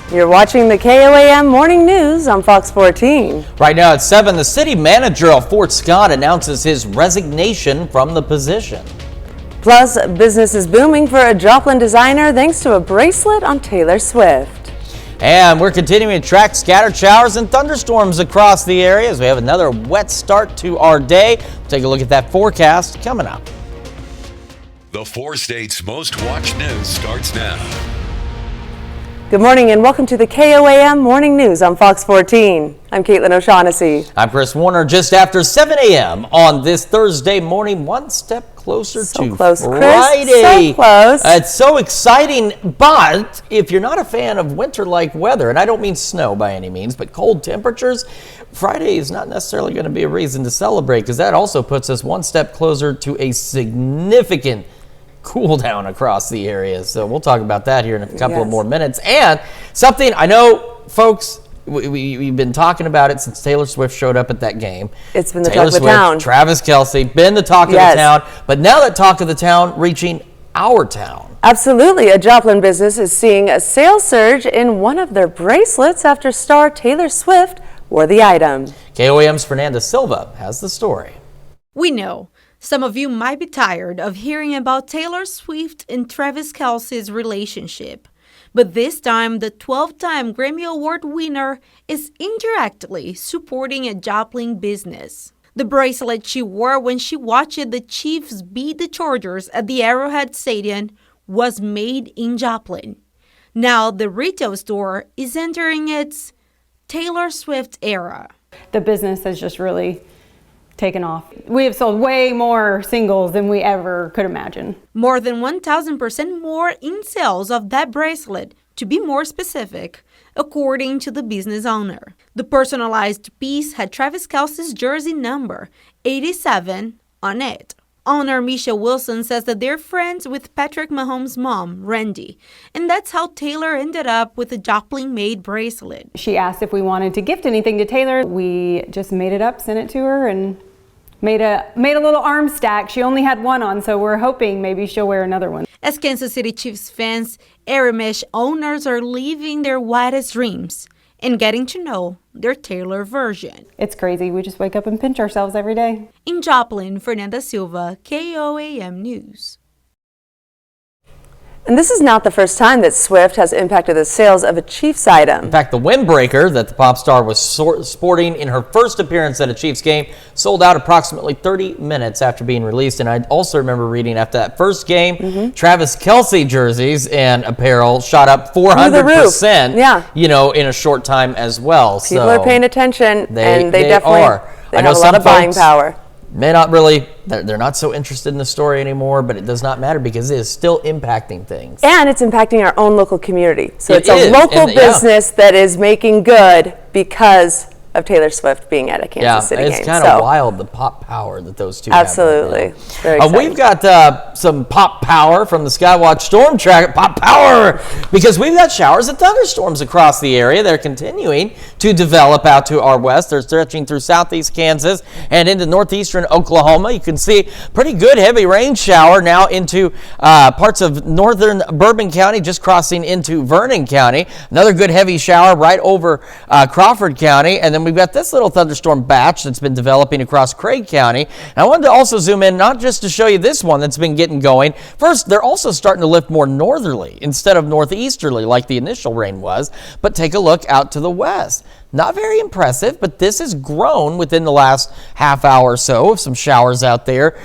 You're watching the KOAM Morning News on Fox 14. Right now at 7, the city manager of Fort Scott announces his resignation from the position. Plus, business is booming for a Joplin designer thanks to a bracelet on Taylor Swift. And we're continuing to track scattered showers and thunderstorms across the area as we have another wet start to our day. We'll take a look at that forecast coming up. The 4 states' most watched news starts now. Good morning and welcome to the KOAM Morning News on Fox 14. I'm Caitlin O'Shaughnessy. I'm Chris Warner. Just after 7 a.m. on this Thursday morning, one step closer to close, Friday. Chris. So close. It's so exciting, but if you're not a fan of winter-like weather, and I don't mean snow by any means, but cold temperatures, Friday is not necessarily going to be a reason to celebrate because that also puts us one step closer to a significant cool down across the area. So we'll talk about that here in a couple of more minutes. And something I know, folks, we've been talking about it since Taylor Swift showed up at that game. It's been the talk of the town. Travis Kelce, been the talk of the town. But now that talk of the town reaching our town. Absolutely. A Joplin business is seeing a sales surge in one of their bracelets after star Taylor Swift wore the item. KOAM's Fernanda Silva has the story. We know some of you might be tired of hearing about Taylor Swift and Travis Kelce's relationship. But this time, the 12-time Grammy Award winner is indirectly supporting a Joplin business. The bracelet she wore when she watched the Chiefs beat the Chargers at the Arrowhead Stadium was made in Joplin. Now, the retail store is entering its Taylor Swift era. The business has just really taken off. We have sold way more singles than we ever could imagine. More than 1,000% more in sales of that bracelet, to be more specific, according to the business owner. The personalized piece had Travis Kelce's jersey number, 87, on it. Owner Misha Wilson says that they're friends with Patrick Mahomes' mom, Randy, and that's how Taylor ended up with a Joplin-made bracelet. She asked if we wanted to gift anything to Taylor. We just made it up, sent it to her, and made a little arm stack. She only had one on, so we're hoping maybe she'll wear another one. As Kansas City Chiefs fans, Aramesh owners are living their wildest dreams and getting to know their Taylor version. It's crazy. We just wake up and pinch ourselves every day. In Joplin, Fernanda Silva, KOAM News. And this is not the first time that Swift has impacted the sales of a Chiefs item. In fact, the windbreaker that the pop star was sporting in her first appearance at a Chiefs game sold out approximately 30 minutes after being released. And I also remember reading after that first game, Travis Kelce jerseys and apparel shot up 400%, you know, in a short time as well. People are paying attention, and they definitely are. They have a lot of buying power. May not really, they're not so interested in the story anymore, but it does not matter because it is still impacting things. And it's impacting our own local community. So it's a local business that is making good because of Taylor Swift being at a Kansas City game. It's kind of wild, the pop power that those two absolutely. have. Very exciting. We've got some pop power from the Skywatch Storm Tracker. Pop power! Because we've got showers and thunderstorms across the area. They're continuing to develop out to our west. They're stretching through southeast Kansas and into northeastern Oklahoma. You can see pretty good heavy rain shower now into parts of northern Bourbon County, just crossing into Vernon County. Another good heavy shower right over Crawford County. And then we've got this little thunderstorm batch that's been developing across Craig County. And I wanted to also zoom in, not just to show you this one that's been getting going. First, they're also starting to lift more northerly instead of northeasterly like the initial rain was. But take a look out to the west. Not very impressive, but this has grown within the last half hour or so of some showers out there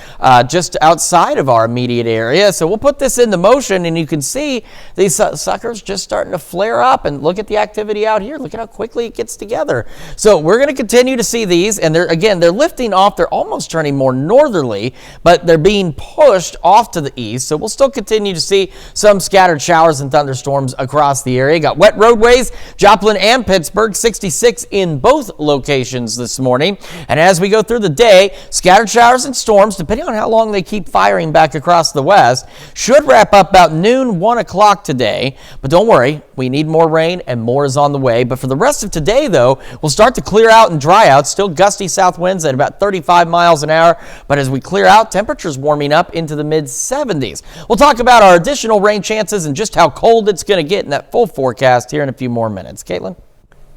just outside of our immediate area. So we'll put this into motion, and you can see these suckers just starting to flare up. And look at the activity out here. Look at how quickly it gets together. So we're going to continue to see these, and they're lifting off. They're almost turning more northerly, but they're being pushed off to the east. So we'll still continue to see some scattered showers and thunderstorms across the area. Got wet roadways, Joplin and Pittsburgh, 66 in both locations this morning. And as we go through the day, scattered showers and storms, depending on how long they keep firing back across the west, should wrap up about noon, 1 o'clock today. But don't worry, we need more rain and more is on the way. But for the rest of today, though, we'll start start to clear out and dry out. Still gusty south winds at about 35 miles an hour. But as we clear out, temperatures warming up into the mid-70s. We'll talk about our additional rain chances and just how cold it's going to get in that full forecast here in a few more minutes. Caitlin?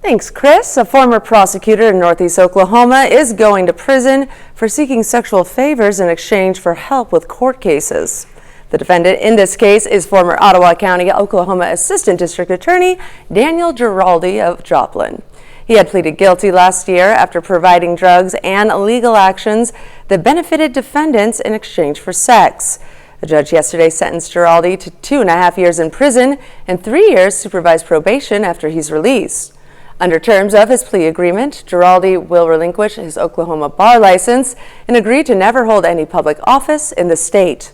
Thanks, Chris. A former prosecutor in Northeast Oklahoma is going to prison for seeking sexual favors in exchange for help with court cases. The defendant in this case is former Ottawa County, Oklahoma Assistant District Attorney Daniel Giraldi of Joplin. He had pleaded guilty last year after providing drugs and legal actions that benefited defendants in exchange for sex. The judge yesterday sentenced Giraldi to 2.5 years in prison and 3 years supervised probation after he's released. Under terms of his plea agreement, Giraldi will relinquish his Oklahoma bar license and agree to never hold any public office in the state.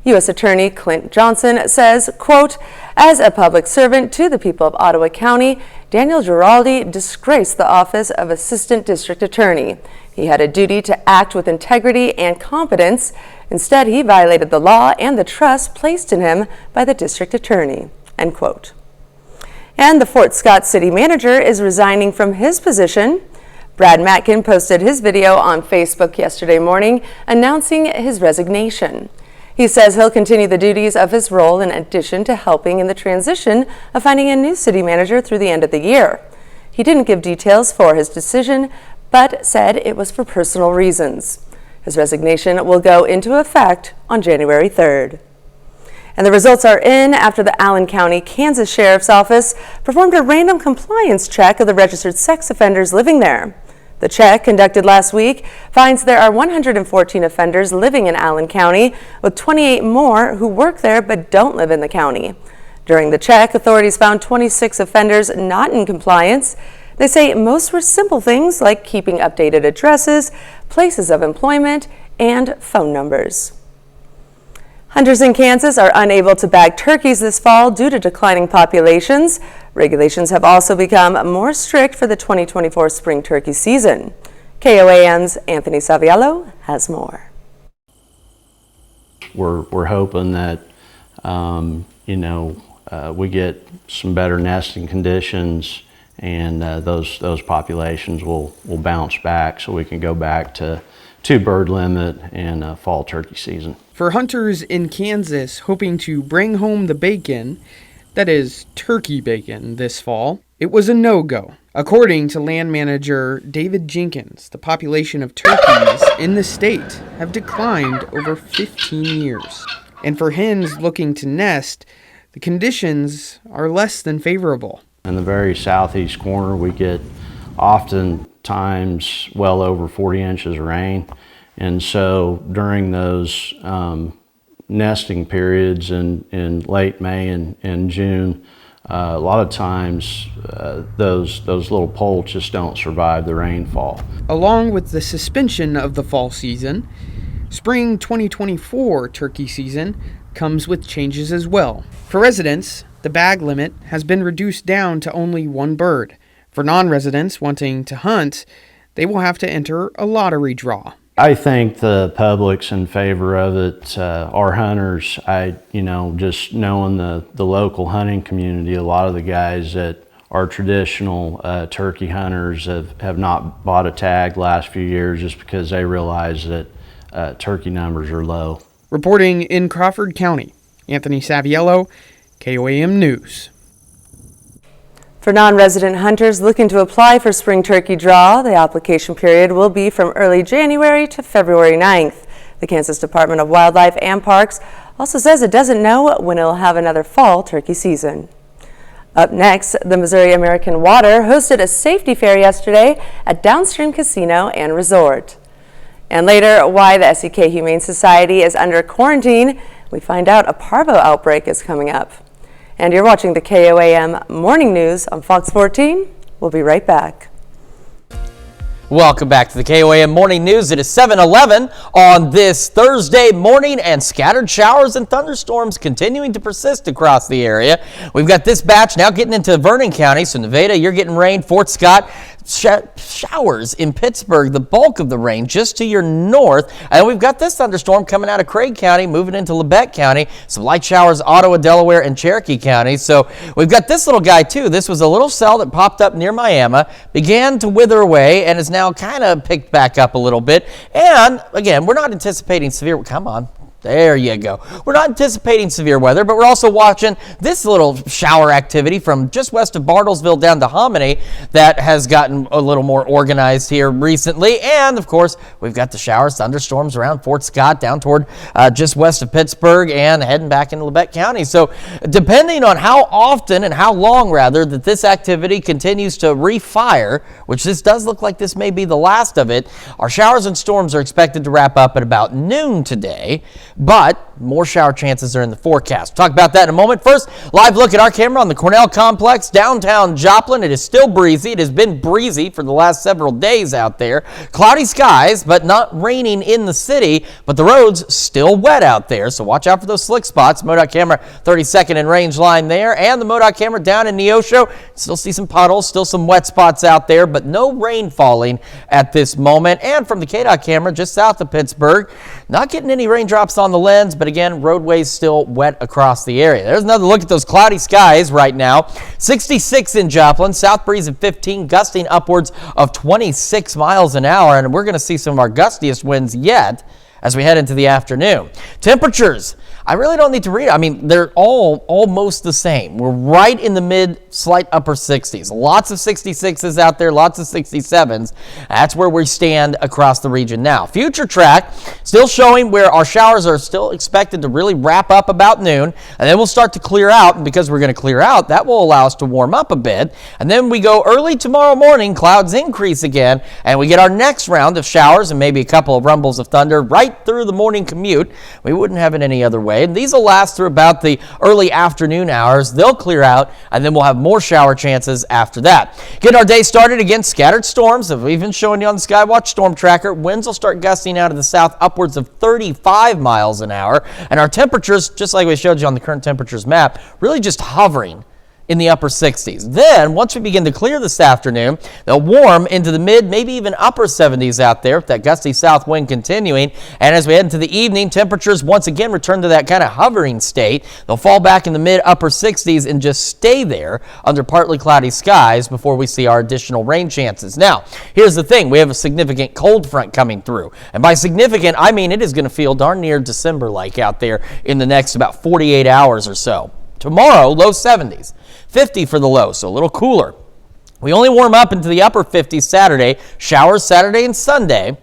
U.S. Attorney Clint Johnson says, quote, "As a public servant to the people of Ottawa County, Daniel Giraldi disgraced the office of Assistant District Attorney. He had a duty to act with integrity and competence. Instead, he violated the law and the trust placed in him by the District Attorney," end quote. And the Fort Scott city manager is resigning from his position. Brad Matkin posted his video on Facebook yesterday morning announcing his resignation. He says he'll continue the duties of his role in addition to helping in the transition of finding a new city manager through the end of the year. He didn't give details for his decision, but said it was for personal reasons. His resignation will go into effect on January 3rd. And the results are in after the Allen County, Kansas Sheriff's Office performed a random compliance check of the registered sex offenders living there. The check, conducted last week, finds there are 114 offenders living in Allen County, with 28 more who work there but don't live in the county. During the check, authorities found 26 offenders not in compliance. They say most were simple things like keeping updated addresses, places of employment, and phone numbers. Hunters in Kansas are unable to bag turkeys this fall due to declining populations. Regulations have also become more strict for the 2024 spring turkey season. KOAM's Anthony Saviello has more. We're hoping that we get some better nesting conditions, and those populations will bounce back, so we can go back to bird limit and fall turkey season. For hunters in Kansas hoping to bring home the bacon, that is turkey bacon, this fall, it was a no-go. According to land manager David Jenkins, the population of turkeys in the state have declined over 15 years. And for hens looking to nest, the conditions are less than favorable. In the very southeast corner, we get oftentimes well over 40 inches of rain. And so during those nesting periods in late May and June, a lot of times those little poults just don't survive the rainfall. Along with the suspension of the fall season, spring 2024 turkey season comes with changes as well. For residents, the bag limit has been reduced down to only one bird. For non-residents wanting to hunt, they will have to enter a lottery draw. I think the public's in favor of it. Our hunters, just knowing the local hunting community, a lot of the guys that are traditional turkey hunters have not bought a tag last few years just because they realize that turkey numbers are low. Reporting in Crawford County, Anthony Saviello, KOAM News. For non-resident hunters looking to apply for spring turkey draw, the application period will be from early January to February 9th. The Kansas Department of Wildlife and Parks also says it doesn't know when it will have another fall turkey season. Up next, the Missouri American Water hosted a safety fair yesterday at Downstream Casino and Resort. And later, why the SEK Humane Society is under quarantine. We find out a parvo outbreak is coming up. And you're watching the KOAM Morning News on Fox 14. We'll be right back. Welcome back to the KOAM Morning News. It is 7:11 on this Thursday morning, and scattered showers and thunderstorms continuing to persist across the area. We've got this batch now getting into Vernon County. So Nevada, you're getting rain. Fort Scott, showers in Pittsburgh, the bulk of the rain just to your north. And we've got this thunderstorm coming out of Craig County, moving into Labette County. Some light showers, Ottawa, Delaware, and Cherokee County. So we've got this little guy too. This was a little cell that popped up near Miami, began to wither away, and is now kind of picked back up a little bit. And again, we're not anticipating severe, come on. There you go. We're not anticipating severe weather, but we're also watching this little shower activity from just west of Bartlesville down to Hominy that has gotten a little more organized here recently. And of course, we've got the showers, thunderstorms around Fort Scott down toward just west of Pittsburgh and heading back into Labette County. So depending on how often and how long rather that this activity continues to refire, which this does look like this may be the last of it, our showers and storms are expected to wrap up at about noon today. But more shower chances are in the forecast. We'll talk about that in a moment. First, live look at our camera on the Cornell Complex, downtown Joplin. It is still breezy. It has been breezy for the last several days out there. Cloudy skies, but not raining in the city, but the roads still wet out there. So watch out for those slick spots. MoDOT camera 32nd and range line there, and the MoDOT camera down in Neosho. Still see some puddles, still some wet spots out there, but no rain falling at this moment. And from the KDOT camera just south of Pittsburgh, not getting any raindrops on the lens, but again, roadways still wet across the area. There's another look at those cloudy skies right now. 66 in Joplin, south breeze of 15, gusting upwards of 26 miles an hour, and we're going to see some of our gustiest winds yet as we head into the afternoon. Temperatures, I really don't need to read it. I mean, they're all almost the same. We're right in the mid, slight upper 60s. Lots of 66s out there, lots of 67s. That's where we stand across the region now. Future track still showing where our showers are still expected to really wrap up about noon, and then we'll start to clear out. And because we're going to clear out, that will allow us to warm up a bit. And then we go early tomorrow morning, clouds increase again, and we get our next round of showers and maybe a couple of rumbles of thunder right through the morning commute. We wouldn't have it any other way. And these will last through about the early afternoon hours. They'll clear out, and then we'll have more shower chances after that. Getting our day started again, scattered storms. We've been showing you on the Skywatch Storm Tracker. Winds will start gusting out of the south upwards of 35 miles an hour. And our temperatures, just like we showed you on the current temperatures map, really just hovering in the upper 60s. Then, once we begin to clear this afternoon, they'll warm into the mid, maybe even upper 70s out there, with that gusty south wind continuing. And as we head into the evening, temperatures once again return to that kind of hovering state. They'll fall back in the mid, upper 60s and just stay there under partly cloudy skies before we see our additional rain chances. Now, here's the thing. We have a significant cold front coming through. And by significant, I mean it is going to feel darn near December-like out there in the next about 48 hours or so. Tomorrow, low 70s. 50 for the low, so a little cooler. We only warm up into the upper 50s Saturday, showers Saturday and Sunday.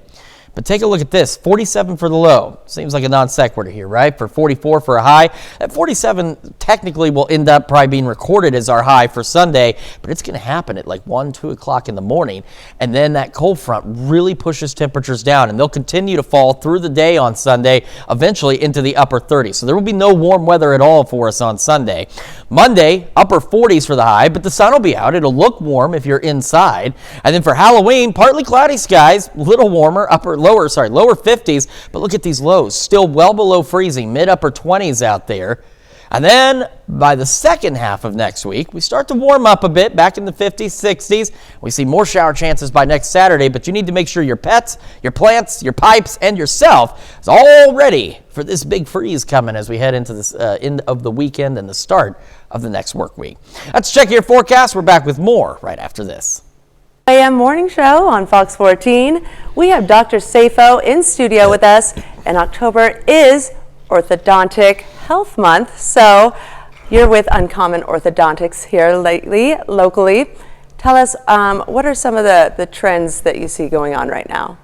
But take a look at this, 47 for the low. Seems like a non sequitur here, right? For 44 for a high. That 47 technically will end up probably being recorded as our high for Sunday, but it's going to happen at like 1, 2 o'clock in the morning. And then that cold front really pushes temperatures down, and they'll continue to fall through the day on Sunday, eventually into the upper 30s. So there will be no warm weather at all for us on Sunday. Monday, upper 40s for the high, but the sun will be out. It'll look warm if you're inside. And then for Halloween, partly cloudy skies, a little warmer, lower 50s, but look at these lows, still well below freezing, mid upper 20s out there. And then by the second half of next week, we start to warm up a bit, back in the 50s, 60s. We see more shower chances by next Saturday, but you need to make sure your pets, your plants, your pipes, and yourself is all ready for this big freeze coming as we head into this end of the weekend and the start of the next work week. Let's check your forecast. We're back with more right after this. KOAM Morning Show on Fox 14. We have Dr. Safo in studio with us, and October is Orthodontic Health Month. So you're with Uncommon Orthodontics here locally. Tell us, what are some of the trends that you see going on right now?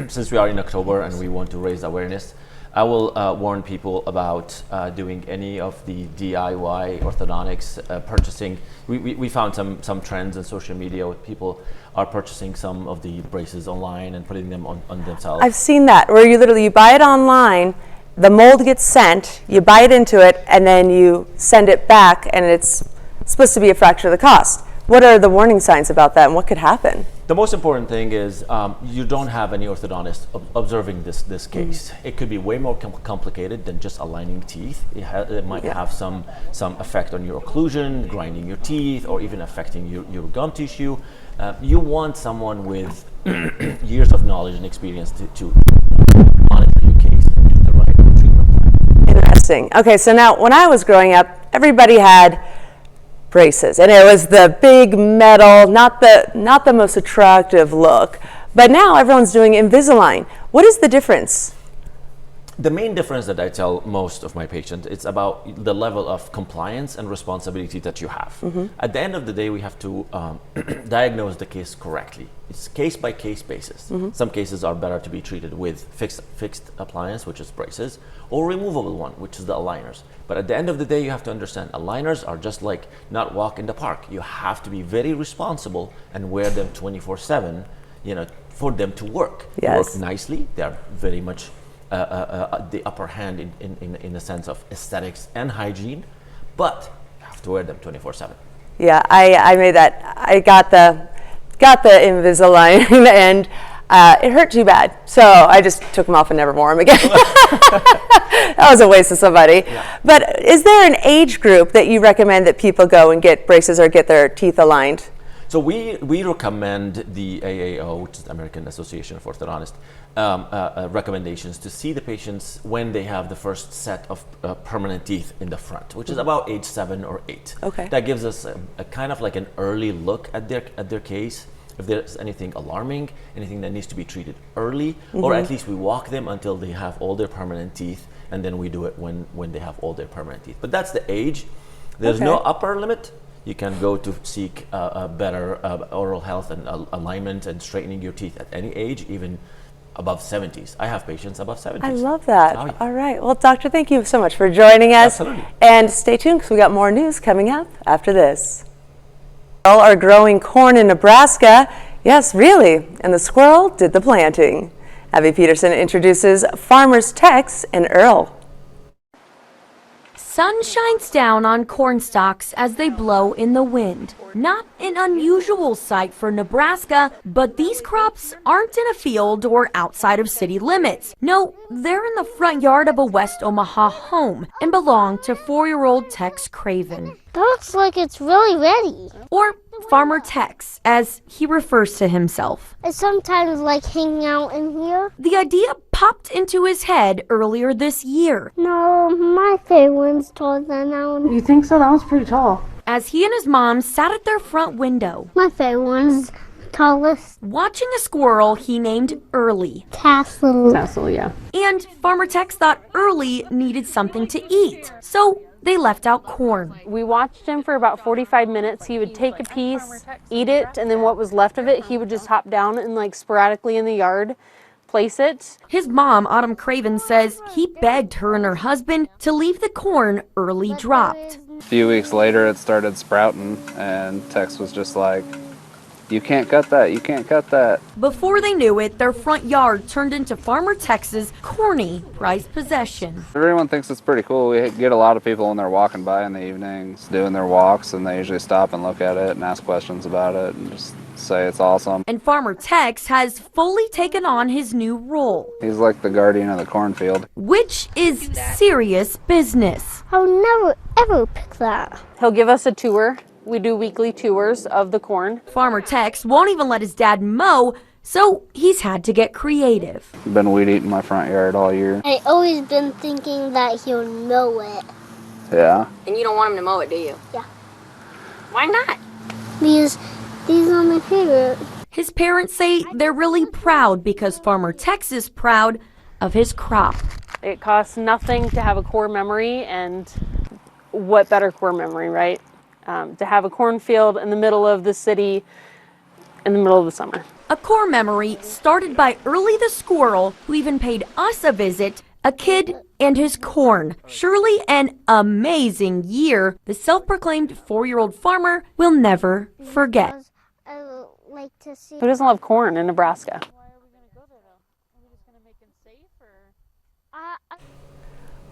Since we are in October and we want to raise awareness, I will warn people about doing any of the DIY orthodontics purchasing. We found some trends in social media with people are purchasing some of the braces online and putting them on themselves. I've seen that, where you buy it online, the mold gets sent, you bite into it, and then you send it back, and it's supposed to be a fraction of the cost. What are the warning signs about that and what could happen? The most important thing is you don't have any orthodontist observing this case. It could be way more complicated than just aligning teeth. It might have some effect on your occlusion, grinding your teeth, or even affecting your gum tissue. You want someone with years of knowledge and experience to monitor your case and do the right treatment plan. Interesting. Okay, so now when I was growing up, everybody had braces, and it was the big metal, not the most attractive look. But now everyone's doing Invisalign. What is the difference? The main difference that I tell most of my patients, it's about the level of compliance and responsibility that you have. At the end of the day, we have to diagnose the case correctly. It's case by case basis. Some cases are better to be treated with fixed appliance, which is braces, or removable one, which is the aligners. But at the end of the day, you have to understand aligners are just like not walk in the park. You have to be very responsible and wear them 24/7, for them to work. Yes. They work nicely. They are very much the upper hand in the sense of aesthetics and hygiene, but you have to wear them 24/7. Yeah, I made that. I got the Invisalign and it hurt too bad, so I just took them off and never wore them again. That was a waste of somebody. Yeah. But is there an age group that you recommend that people go and get braces or get their teeth aligned? So we recommend the AAO, which is the American Association of Orthodontists, recommendations to see the patients when they have the first set of permanent teeth in the front, which is about age 7 or 8. Okay. That gives us a kind of like an early look at their case. If there's anything alarming, anything that needs to be treated early, or at least we walk them until they have all their permanent teeth, and then we do it when they have all their permanent teeth. But that's the age. There's no upper limit. You can go to seek a better oral health and alignment and straightening your teeth at any age, even above 70s. I have patients above 70s. I love that. Oh, yeah. All right. Well, Doctor, thank you so much for joining us. Absolutely. And stay tuned because we got more news coming up after this. All are growing corn in Nebraska. Yes, really. And the squirrel did the planting. Abby Peterson introduces farmers Tex and Earl. Sun shines down on corn stalks as they blow in the wind. Not an unusual sight for Nebraska, but these crops aren't in a field or outside of city limits. No, they're in the front yard of a West Omaha home and belong to 4-year-old Tex Craven. That looks like it's really ready. Or Farmer Tex, as he refers to himself. I sometimes like hanging out in here. The idea popped into his head earlier this year. No, my favorite one's taller than that one. You think so? That one's pretty tall. As he and his mom sat at their front window, My favorite one's tallest. watching a squirrel he named Early. Tassel, yeah. And Farmer Tex thought Early needed something to eat, so they left out corn. We watched him for about 45 minutes. He would take a piece, eat it, and then what was left of it, he would just hop down and like sporadically in the yard place it. His mom, Autumn Craven, says he begged her and her husband to leave the corn Early dropped. A few weeks later, it started sprouting, and Tex was just like, "You can't cut that, you can't cut that." Before they knew it, their front yard turned into Farmer Tex's corny prized possession. Everyone thinks it's pretty cool. We get a lot of people when they're walking by in the evenings, doing their walks, and they usually stop and look at it and ask questions about it and just say it's awesome. And Farmer Tex has fully taken on his new role, He's like the guardian of the cornfield. which is serious business. I would never ever pick that. He'll give us a tour. We do weekly tours of the corn. Farmer Tex won't even let his dad mow, so he's had to get creative. Been weed eating my front yard all year. I always been thinking that he'll know it. Yeah. And you don't want him to mow it, do you? Yeah. Why not? Because these are my favorite. His parents say they're really proud because Farmer Tex is proud of his crop. It costs nothing to have a core memory, and what better core memory, right? To have a cornfield in the middle of the city in the middle of the summer. A core memory started by Early the squirrel, who even paid us a visit, a kid and his corn. Surely an amazing year the self-proclaimed 4-year-old farmer will never forget. I would like to see. Who doesn't love corn in Nebraska?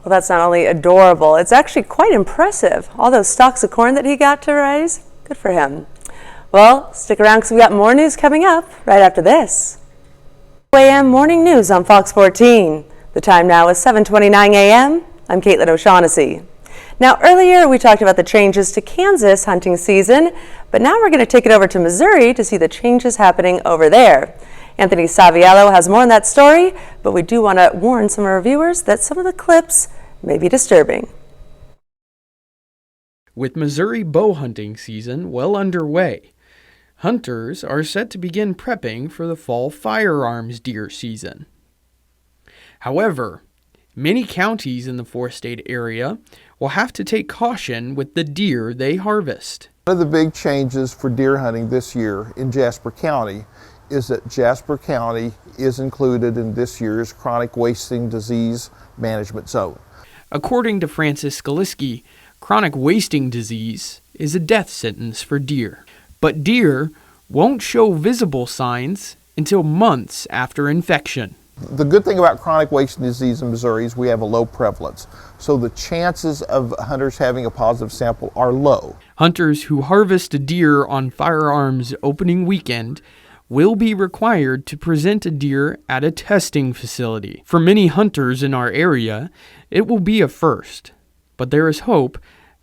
Well, that's not only adorable, it's actually quite impressive. All those stalks of corn that he got to raise, good for him. Well, stick around because we got more news coming up right after this. KOAM Morning News on Fox 14. The time now is 7:29 a.m. I'm Caitlin O'Shaughnessy. Now, earlier we talked about the changes to Kansas hunting season, but now we're going to take it over to Missouri to see the changes happening over there. Anthony Saviello has more on that story, but we do want to warn some of our viewers that some of the clips may be disturbing. With Missouri bow hunting season well underway, hunters are set to begin prepping for the fall firearms deer season. However, many counties in the four-state area will have to take caution with the deer they harvest. One of the big changes for deer hunting this year in Jasper County is that Jasper County is included in this year's chronic wasting disease management zone. According to Francis Skaliski, chronic wasting disease is a death sentence for deer. But deer won't show visible signs until months after infection. The good thing about chronic wasting disease in Missouri is we have a low prevalence, so the chances of hunters having a positive sample are low. Hunters who harvest a deer on firearms opening weekend will be required to present a deer at a testing facility. For many hunters in our area, it will be a first, but there is hope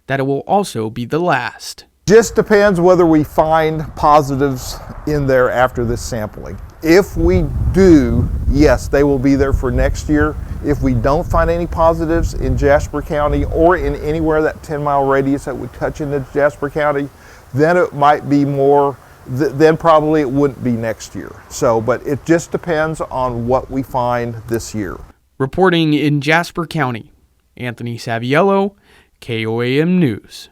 that it will also be the last. Just depends whether we find positives in there after this sampling. If we do, yes, they will be there for next year. If we don't find any positives in Jasper County or in anywhere that 10-mile radius that would touch into Jasper County, then it might be more, then probably it wouldn't be next year. So, but it just depends on what we find this year. Reporting in Jasper County, Anthony Saviello, KOAM News.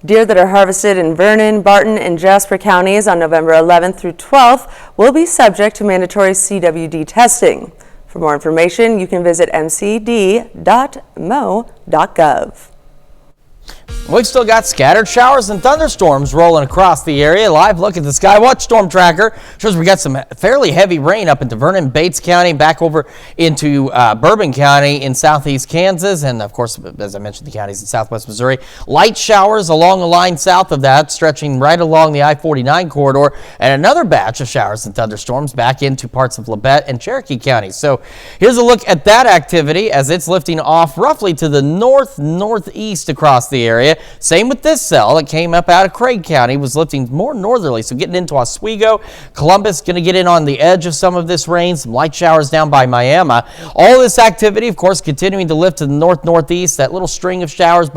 Deer that are harvested in Vernon, Barton, and Jasper counties on November 11th through 12th will be subject to mandatory CWD testing. For more information, you can visit mcd.mo.gov. We've still got scattered showers and thunderstorms rolling across the area. Live look at the Skywatch Storm Tracker shows we got some fairly heavy rain up into Vernon, Bates County, back over into Bourbon County in southeast Kansas, and of course, as I mentioned, the counties in southwest Missouri. Light showers along the line south of that, stretching right along the I-49 corridor, and another batch of showers and thunderstorms back into parts of Labette and Cherokee counties. So here's a look at that activity as it's lifting off roughly to the northeast across the area. Same with this cell that came up out of Craig County, was lifting more northerly, so getting into Oswego. Columbus going to get in on the edge of some of this rain, some light showers down by Miami. All this activity, of course, continuing to lift to the northeast. That little string of showers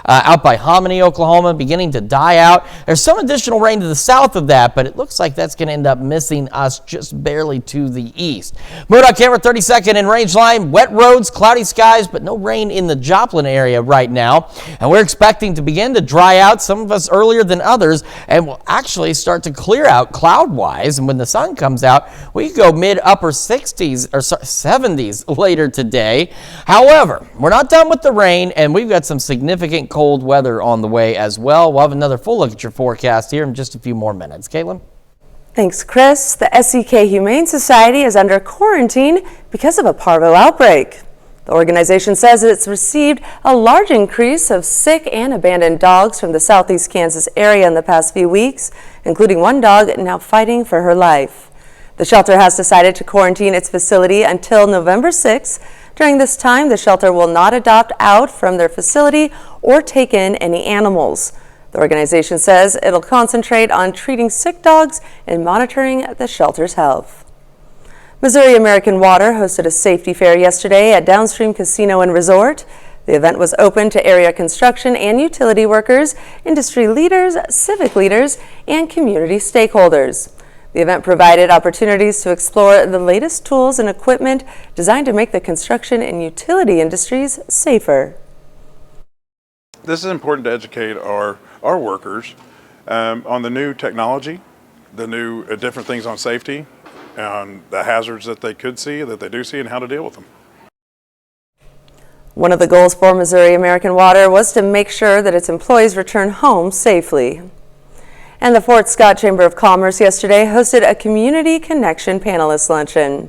out by Hominy, Oklahoma, beginning to die out. There's some additional rain to the south of that, but it looks like that's going to end up missing us just barely to the east. MoDOT camera 32nd in range line. Wet roads, cloudy skies, but no rain in the Joplin area right now. And we're expecting to begin to dry out, some of us earlier than others, and will actually start to clear out cloud-wise. And when the sun comes out, we go mid-upper 60s or 70s later today. However, we're not done with the rain, and we've got some significant cold weather on the way as well. We'll have another full look at your forecast here in just a few more minutes. Caitlin? Thanks, Chris. The SEK Humane Society is under quarantine because of a parvo outbreak. The organization says it's received a large increase of sick and abandoned dogs from the southeast Kansas area in the past few weeks, including one dog now fighting for her life. The shelter has decided to quarantine its facility until November 6th. During this time, the shelter will not adopt out from their facility or take in any animals. The organization says it'll concentrate on treating sick dogs and monitoring the shelter's health. Missouri American Water hosted a safety fair yesterday at Downstream Casino and Resort. The event was open to area construction and utility workers, industry leaders, civic leaders, and community stakeholders. The event provided opportunities to explore the latest tools and equipment designed to make the construction and utility industries safer. This is important to educate our workers on the new technology, the new different things on safety, and the hazards that they could see, that they do see, and how to deal with them. One of the goals for Missouri American Water was to make sure that its employees return home safely. And the Fort Scott Chamber of Commerce yesterday hosted a Community Connection Panelist Luncheon.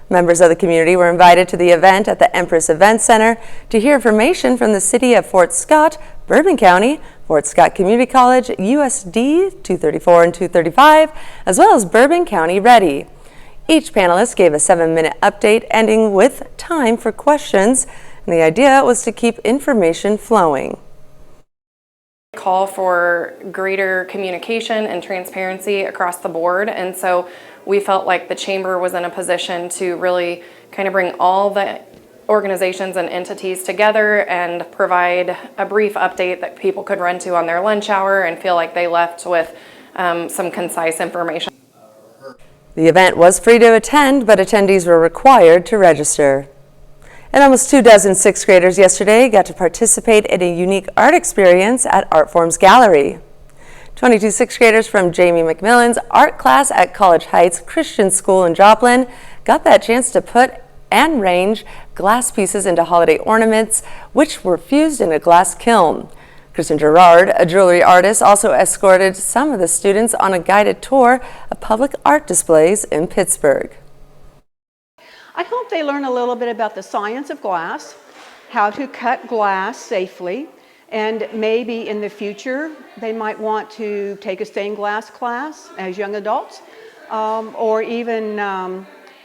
Members of the community were invited to the event at the Empress Event Center to hear information from the city of Fort Scott, Bourbon County, Fort Scott Community College, USD 234 and 235, as well as Bourbon County Ready. Each panelist gave a 7-minute update, ending with time for questions, and the idea was to keep information flowing. Call for greater communication and transparency across the board, and so we felt like the chamber was in a position to really kind of bring all the organizations and entities together and provide a brief update that people could run to on their lunch hour and feel like they left with some concise information. The event was free to attend, but attendees were required to register. And almost 24 sixth graders yesterday got to participate in a unique art experience at Artforms Gallery. 22 sixth graders from Jamie McMillan's art class at College Heights Christian School in Joplin got that chance to put and range glass pieces into holiday ornaments, which were fused in a glass kiln. Kristen Gerard, a jewelry artist, also escorted some of the students on a guided tour of public art displays in Pittsburgh. I hope they learn a little bit about the science of glass, how to cut glass safely, and maybe in the future they might want to take a stained glass class as young adults, or even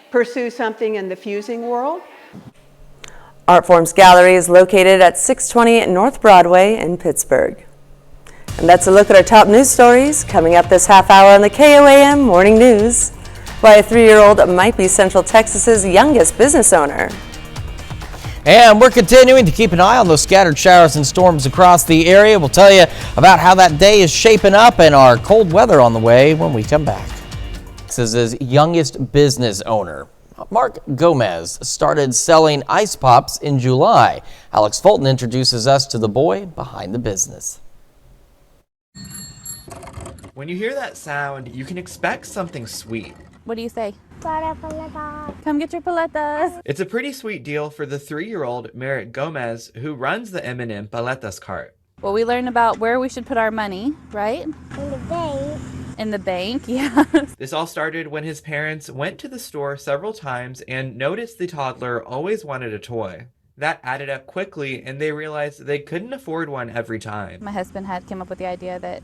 pursue something in the fusing world. Artforms Gallery is located at 620 North Broadway in Pittsburgh. And that's a look at our top news stories coming up this half hour on the KOAM Morning News. Why a 3-year-old might be Central Texas's youngest business owner. And we're continuing to keep an eye on those scattered showers and storms across the area. We'll tell you about how that day is shaping up and our cold weather on the way when we come back. Texas's youngest business owner, Mark Gomez, started selling ice pops in July. Alex Fulton introduces us to the boy behind the business. When you hear that sound, you can expect something sweet. What do you say? Come get your paletas. It's a pretty sweet deal for the 3-year-old Merritt Gomez, who runs the M&M Paletas cart. Well, we learned about where we should put our money, right? In the bank. In the bank, yeah. This all started when his parents went to the store several times and noticed the toddler always wanted a toy. That added up quickly, and they realized they couldn't afford one every time. My husband had come up with the idea that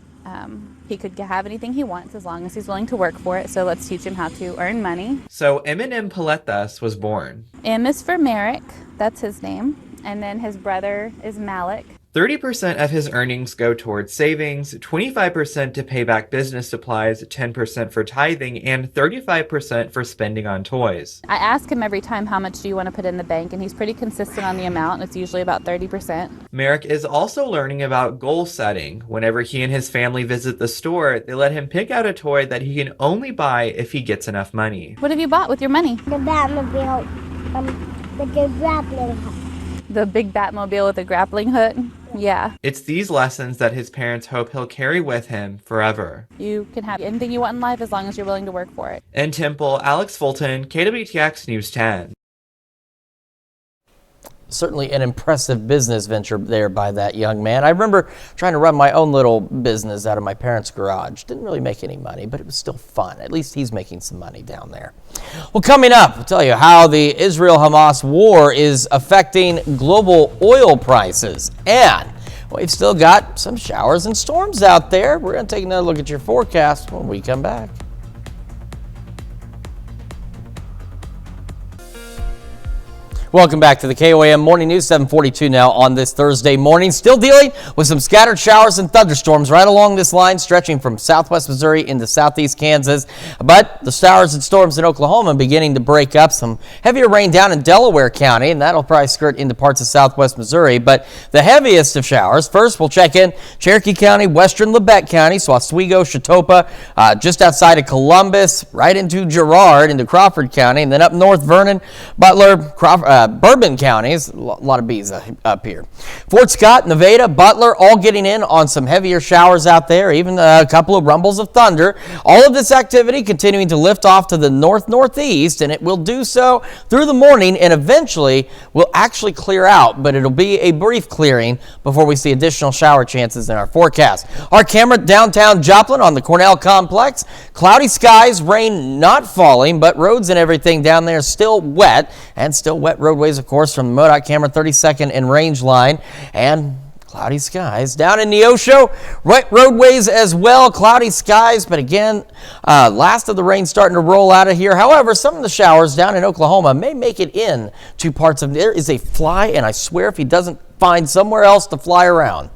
he could have anything he wants as long as he's willing to work for it, so let's teach him how to earn money. So M&M Paletas was born. M is for Merrick, that's his name, and then his brother is Malik. 30% of his earnings go towards savings, 25% to pay back business supplies, 10% for tithing, and 35% for spending on toys. I ask him every time, how much do you want to put in the bank? And he's pretty consistent on the amount. It's usually about 30%. Merrick is also learning about goal setting. Whenever he and his family visit the store, they let him pick out a toy that he can only buy if he gets enough money. What have you bought with your money? The Batmobile with the grappling hook. The big Batmobile with a grappling hook? Yeah. It's these lessons that his parents hope he'll carry with him forever. You can have anything you want in life as long as you're willing to work for it. In Temple, Alex Fulton, KWTX News 10. Certainly an impressive business venture there by that young man. I remember trying to run my own little business out of my parents' garage. Didn't really make any money, but it was still fun. At least he's making some money down there. Well, coming up, we'll tell you how the Israel-Hamas war is affecting global oil prices. And we've still got some showers and storms out there. We're going to take another look at your forecast when we come back. Welcome back to the KOAM Morning News, 7:42 now on this Thursday morning. Still dealing with some scattered showers and thunderstorms right along this line, stretching from southwest Missouri into southeast Kansas. But the showers and storms in Oklahoma beginning to break up. Some heavier rain down in Delaware County, and that'll probably skirt into parts of southwest Missouri. But the heaviest of showers, first we'll check in Cherokee County, western Labette County, so Oswego, Chatopa, just outside of Columbus, right into Girard, into Crawford County, and then up north, Vernon, Butler, Bourbon counties, a lot of bees up here. Fort Scott, Nevada, Butler, all getting in on some heavier showers out there, even a couple of rumbles of thunder. All of this activity continuing to lift off to the north-northeast, and it will do so through the morning and eventually will actually clear out, but it'll be a brief clearing before we see additional shower chances in our forecast. Our camera downtown Joplin on the Cornell complex. Cloudy skies, rain not falling, but roads and everything down there still wet, and still wet roadways, of course, from the MoDOT camera 32nd and range line, and Cloudy skies. Down in Neosho, wet roadways as well. Cloudy skies, but again, last of the rain starting to roll out of here. However, some of the showers down in Oklahoma may make it in to parts of, there is a fly, and I swear if he doesn't find somewhere else to fly around.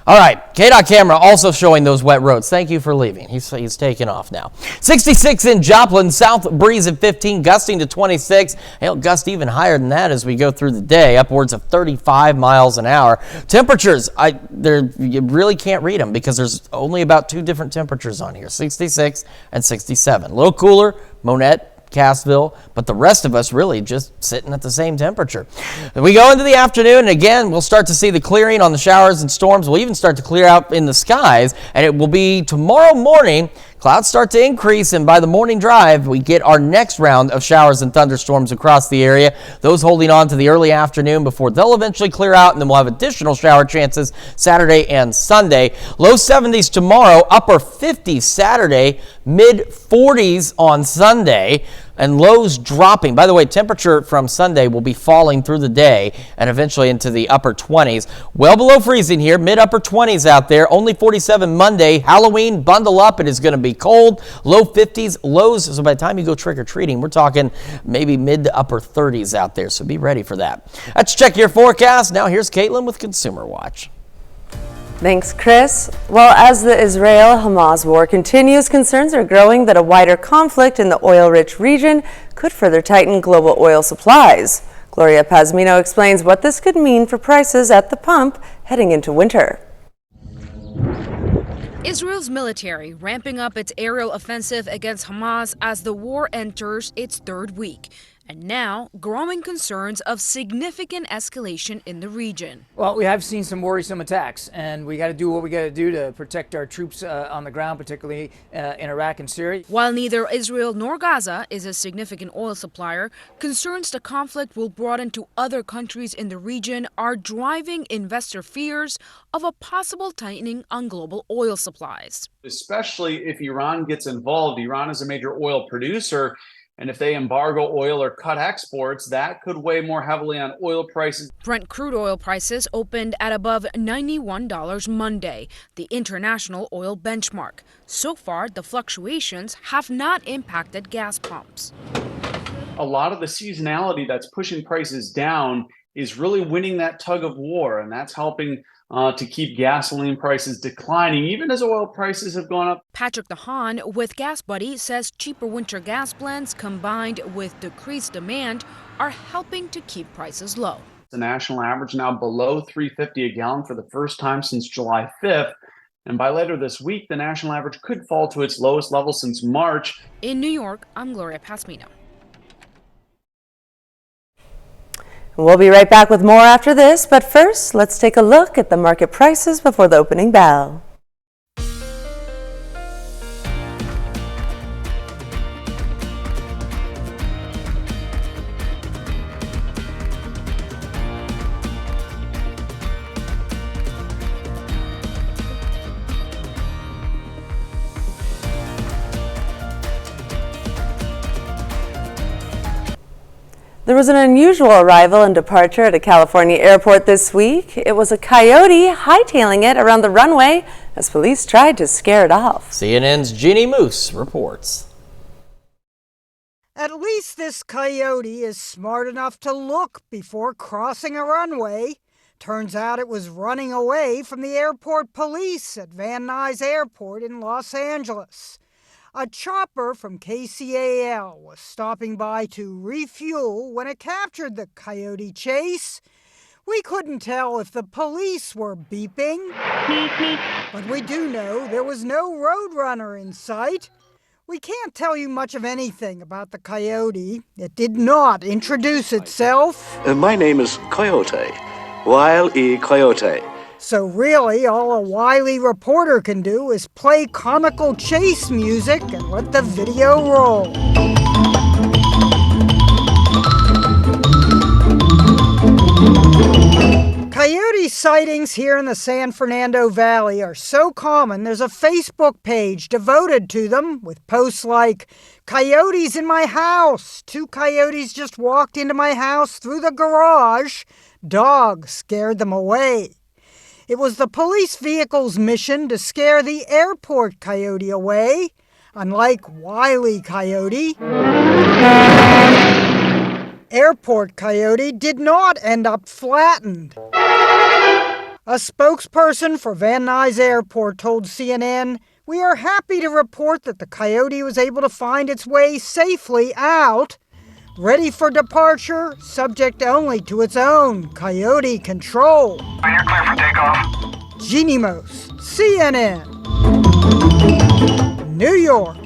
All right, KDOT camera also showing those wet roads. Thank you for leaving. He's taking off now. 66 in Joplin, south breeze at 15, gusting to 26. It'll gust even higher than that as we go through the day, upwards of 35 miles an hour. Temperatures, you really can't read them because there's only about 2 different temperatures on here, 66 and 67. A little cooler, Monette, Cassville, but the rest of us really just sitting at the same temperature. We go into the afternoon, and again, we'll start to see the clearing on the showers and storms. We'll even start to clear out in the skies, and it will be tomorrow morning. Clouds start to increase, and by the morning drive, we get our next round of showers and thunderstorms across the area. Those holding on to the early afternoon before they'll eventually clear out, and then we'll have additional shower chances Saturday and Sunday. Low 70s tomorrow, upper 50s Saturday, mid 40s on Sunday, and lows dropping. By the way, temperature from Sunday will be falling through the day and eventually into the upper 20s. Well below freezing here, mid-upper 20s out there. Only 47 Monday. Halloween, bundle up. It is going to be cold. Low 50s, lows. So by the time you go trick-or-treating, we're talking maybe mid to upper 30s out there. So be ready for that. Let's check your forecast. Now here's Caitlin with Consumer Watch. Thanks, Chris. Well, as the Israel-Hamas war continues, concerns are growing that a wider conflict in the oil-rich region could further tighten global oil supplies. Gloria Pazmino explains what this could mean for prices at the pump heading into winter. Israel's military ramping up its aerial offensive against Hamas as the war enters its 3rd week. And now, growing concerns of significant escalation in the region. Well, we have seen some worrisome attacks, and we got to do what we got to do to protect our troops on the ground, particularly in Iraq and Syria. While neither Israel nor Gaza is a significant oil supplier, concerns the conflict will broaden to other countries in the region are driving investor fears of a possible tightening on global oil supplies. Especially if Iran gets involved. Iran is a major oil producer. And if they embargo oil or cut exports, that could weigh more heavily on oil prices. Brent crude oil prices opened at above $91 Monday, the international oil benchmark. So far, the fluctuations have not impacted gas pumps. A lot of the seasonality that's pushing prices down is really winning that tug of war, and that's helping to keep gasoline prices declining, even as oil prices have gone up. Patrick DeHaan with Gas Buddy says cheaper winter gas blends combined with decreased demand are helping to keep prices low. The national average now below $3.50 a gallon for the first time since July 5th. And by later this week, the national average could fall to its lowest level since March. In New York, I'm Gloria Pasmino. We'll be right back with more after this, but first, let's take a look at the market prices before the opening bell. There was an unusual arrival and departure at a California airport this week. It was a coyote hightailing it around the runway as police tried to scare it off. CNN's Jeannie Moose reports. At least this coyote is smart enough to look before crossing a runway. Turns out it was running away from the airport police at Van Nuys Airport in Los Angeles. A chopper from KCAL was stopping by to refuel when it captured the coyote chase. We couldn't tell if the police were beeping, but we do know there was no roadrunner in sight. We can't tell you much of anything about the coyote. It did not introduce itself. My name is Coyote, Wile E. Coyote. So really, all a wily reporter can do is play comical chase music and let the video roll. Coyote sightings here in the San Fernando Valley are so common, there's a Facebook page devoted to them with posts like, "Coyotes in my house! 2 coyotes just walked into my house through the garage. Dog scared them away." It was the police vehicle's mission to scare the airport coyote away. Unlike Wile E. Coyote, airport coyote did not end up flattened. A spokesperson for Van Nuys Airport told CNN, "We are happy to report that the coyote was able to find its way safely out, ready for departure, subject only to its own coyote control." You're clear for takeoff. Jeannie Mose, CNN, New York.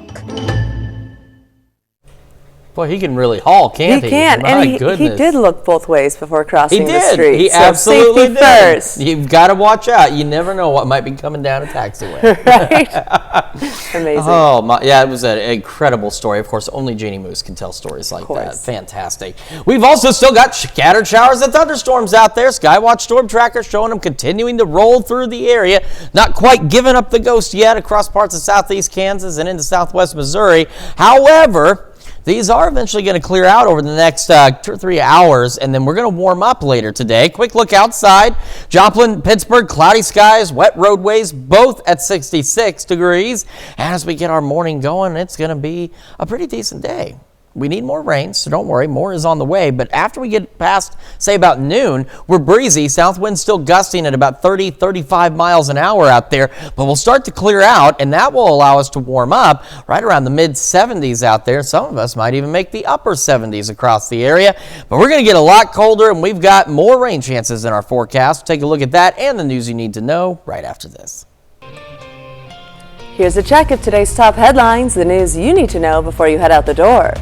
Boy, he can really haul, can't he? He can, My and he goodness. did look both ways before crossing the street. He so absolutely safety did. first. You've got to watch out. You never know what might be coming down a taxiway. Right? Amazing. Oh, my, yeah, it was an incredible story. Of course, only Jeannie Moose can tell stories like that. Fantastic. We've also still got scattered showers and thunderstorms out there. Skywatch Storm Tracker showing them continuing to roll through the area. Not quite giving up the ghost yet across parts of southeast Kansas and into southwest Missouri. However, these are eventually going to clear out over the next 2 or 3 hours, and then we're going to warm up later today. Quick look outside. Joplin, Pittsburgh, cloudy skies, wet roadways, both at 66 degrees. And as we get our morning going, it's going to be a pretty decent day. We need more rain, so don't worry, more is on the way. But after we get past, say, about noon, we're breezy. South wind still gusting at about 30, 35 miles an hour out there. But we'll start to clear out, and that will allow us to warm up right around the mid-70s out there. Some of us might even make the upper 70s across the area. But we're going to get a lot colder, and we've got more rain chances in our forecast. Take a look at that and the news you need to know right after this. Here's a check of today's top headlines, the news you need to know before you head out the door.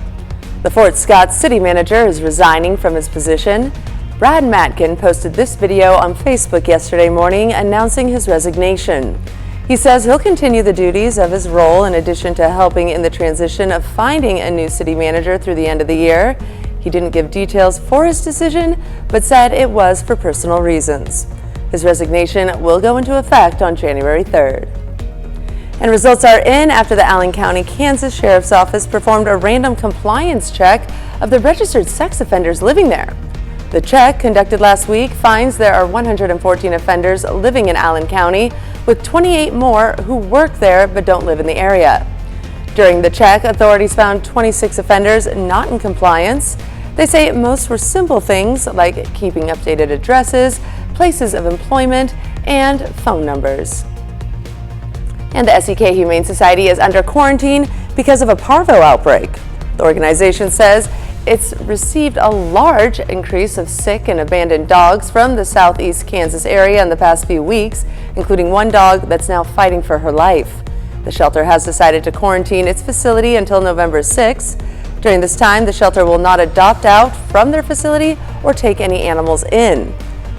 The Fort Scott city manager is resigning from his position. Brad Matkin posted this video on Facebook yesterday morning announcing his resignation. He says he'll continue the duties of his role in addition to helping in the transition of finding a new city manager through the end of the year. He didn't give details for his decision, but said it was for personal reasons. His resignation will go into effect on January 3rd. And results are in after the Allen County, Kansas Sheriff's Office performed a random compliance check of the registered sex offenders living there. The check, conducted last week, finds there are 114 offenders living in Allen County, with 28 more who work there but don't live in the area. During the check, authorities found 26 offenders not in compliance. They say most were simple things like keeping updated addresses, places of employment, and phone numbers. And the SEK Humane Society is under quarantine because of a parvo outbreak. The organization says it's received a large increase of sick and abandoned dogs from the southeast Kansas area in the past few weeks, including one dog that's now fighting for her life. The shelter has decided to quarantine its facility until November 6. During this time, the shelter will not adopt out from their facility or take any animals in.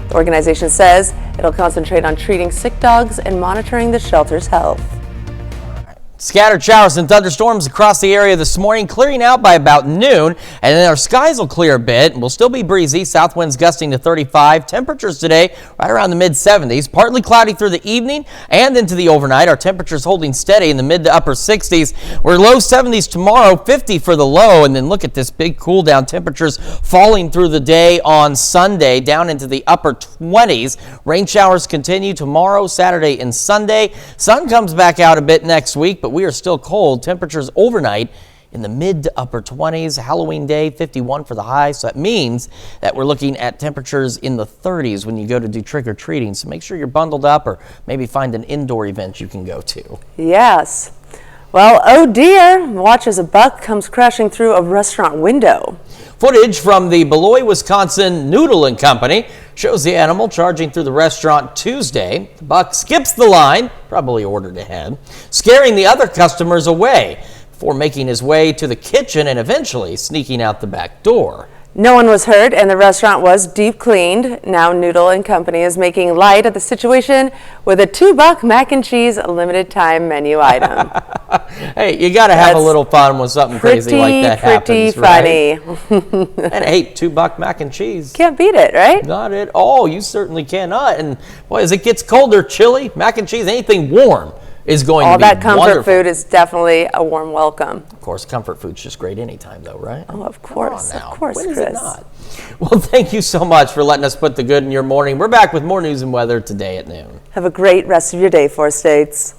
The organization says it'll concentrate on treating sick dogs and monitoring the shelter's health. Scattered showers and thunderstorms across the area this morning, clearing out by about noon, and then our skies will clear a bit. We'll still be breezy, south winds gusting to 35. Temperatures today right around the mid-70s, partly cloudy through the evening and into the overnight. Our temperatures holding steady in the mid to upper 60s. We're low 70s tomorrow, 50 for the low, and then look at this big cool down. Temperatures falling through the day on Sunday down into the upper 20s. Rain showers continue tomorrow, Saturday, and Sunday. Sun comes back out a bit next week, but we are still cold. Temperatures overnight in the mid to upper 20s. Halloween day, 51 for the high. So that means that we're looking at temperatures in the 30s when you go to do trick-or-treating. So make sure you're bundled up, or maybe find an indoor event you can go to. Yes. Well, oh dear, watch as a buck comes crashing through a restaurant window. Footage from the Beloit, Wisconsin Noodle and Company shows the animal charging through the restaurant Tuesday. The buck skips the line, probably ordered ahead, scaring the other customers away before making his way to the kitchen and eventually sneaking out the back door. No one was hurt and the restaurant was deep cleaned. Now Noodle and Company is making light of the situation with a $2 mac and cheese limited time menu item. Hey, you got to have a little fun when something crazy like that happens, funny. Right? And hey, $2 mac and cheese. Can't beat it, right? Not at all. You certainly cannot. And boy, as it gets colder, chili, mac and cheese, anything warm is going All to be that comfort wonderful. food is definitely a warm welcome. Of course, comfort food's just great anytime, though, right? Oh, of course, Come on now. of course, When is Chris. it not? Well, thank you so much for letting us put the good in your morning. We're back with more news and weather today at noon. Have a great rest of your day, 4 States.